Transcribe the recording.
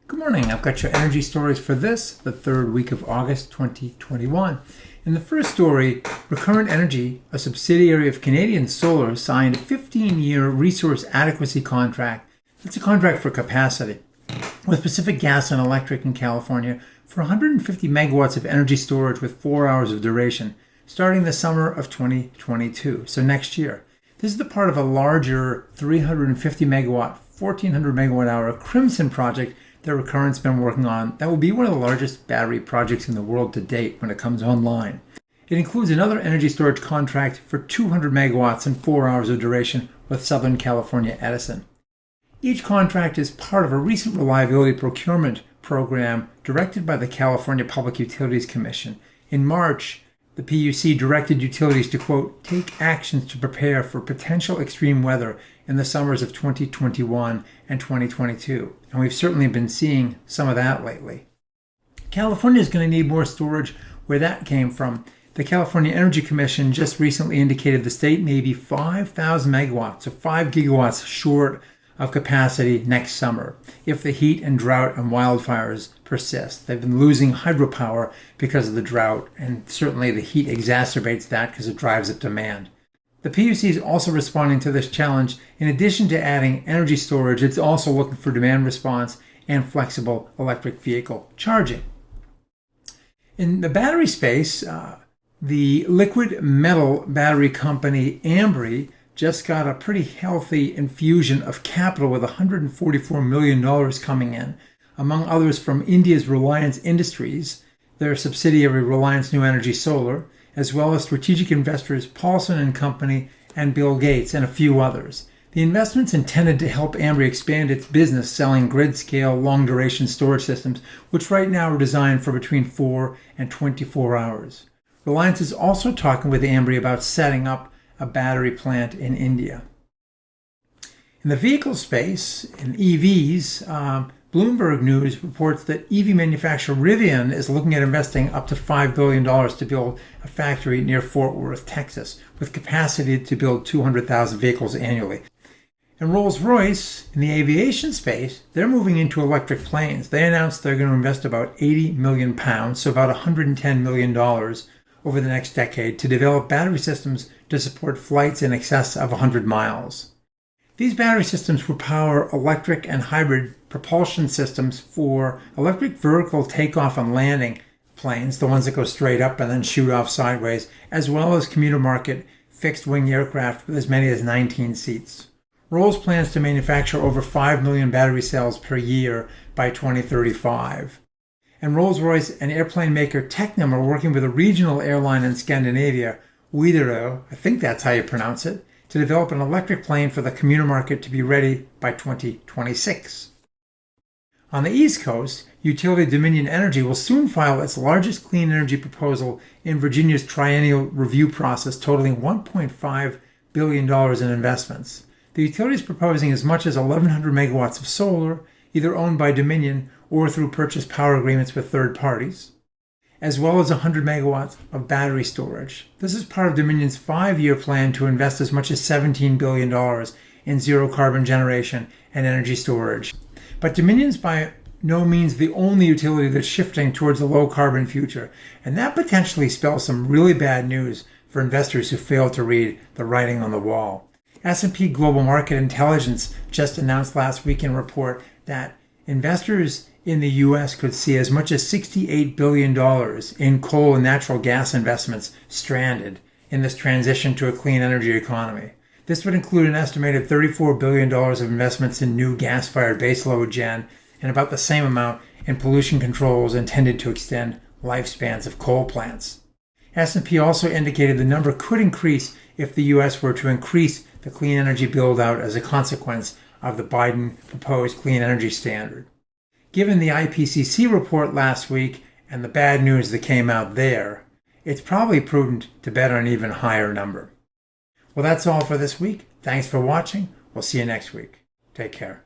Good morning. I've got your energy stories for the third week of August 2021. In the first story, Recurrent Energy, a subsidiary of Canadian Solar, signed a 15-year resource adequacy contract. That's a contract for capacity with Pacific Gas and Electric in California for 150 megawatts of energy storage with 4 hours of duration, starting the summer of 2022, so next year. This is the part of a larger 350 megawatt, 1400 megawatt hour Crimson project that Recurrent's been working on that will be one of the largest battery projects in the world to date when it comes online. It includes another energy storage contract for 200 megawatts and 4 hours of duration with Southern California Edison. Each contract is part of a recent reliability procurement program directed by the California Public Utilities Commission. In March, the PUC directed utilities to, quote, take actions to prepare for potential extreme weather in the summers of 2021 and 2022. And we've certainly been seeing some of that lately. California is going to need more storage. Where that came from, the California Energy Commission just recently indicated the state may be 5,000 megawatts, so 5 gigawatts short of capacity next summer if the heat and drought and wildfires persist. They've been losing hydropower because of the drought, and certainly the heat exacerbates that because it drives up demand. The PUC is also responding to this challenge. In addition to adding energy storage, it's also looking for demand response and flexible electric vehicle charging. In the battery space, the liquid metal battery company Ambri just got a pretty healthy infusion of capital with $144 million coming in, among others from India's Reliance Industries, their subsidiary Reliance New Energy Solar, as well as strategic investors Paulson and Company and Bill Gates and a few others. The investment's intended to help Ambri expand its business selling grid-scale long-duration storage systems, which right now are designed for between 4 and 24 hours. Reliance is also talking with Ambri about setting up a battery plant in India. In the vehicle space, in EVs, Bloomberg News reports that EV manufacturer Rivian is looking at investing up to $5 billion to build a factory near Fort Worth, Texas, with capacity to build 200,000 vehicles annually. And Rolls-Royce, in the aviation space, they're moving into electric planes. They announced they're going to invest about £80 million, so about $110 million over the next decade to develop battery systems to support flights in excess of 100 miles. These battery systems will power electric and hybrid propulsion systems for electric vertical takeoff and landing planes, the ones that go straight up and then shoot off sideways, as well as commuter market fixed-wing aircraft with as many as 19 seats. Rolls plans to manufacture over 5 million battery cells per year by 2035. And Rolls-Royce and airplane maker Tecnam are working with a regional airline in Scandinavia, Widerøe, I think that's how you pronounce it, to develop an electric plane for the commuter market to be ready by 2026. On the East Coast, utility Dominion Energy will soon file its largest clean energy proposal in Virginia's triennial review process, totaling $1.5 billion in investments. The utility is proposing as much as 1,100 megawatts of solar, either owned by Dominion or through purchase power agreements with third parties, as well as 100 megawatts of battery storage. This is part of Dominion's 5-year plan to invest as much as $17 billion in zero-carbon generation and energy storage. But Dominion's by no means the only utility that's shifting towards a low-carbon future, and that potentially spells some really bad news for investors who fail to read the writing on the wall. S&P Global Market Intelligence just announced last week in a report that investors in the U.S. could see as much as $68 billion in coal and natural gas investments stranded in this transition to a clean energy economy. This would include an estimated $34 billion of investments in new gas-fired baseload gen and about the same amount in pollution controls intended to extend lifespans of coal plants. S&P also indicated the number could increase if the U.S. were to increase the clean energy build-out as a consequence of the Biden proposed clean energy standard. Given the IPCC report last week and the bad news that came out there, it's probably prudent to bet on an even higher number. Well, that's all for this week. Thanks for watching. We'll see you next week. Take care.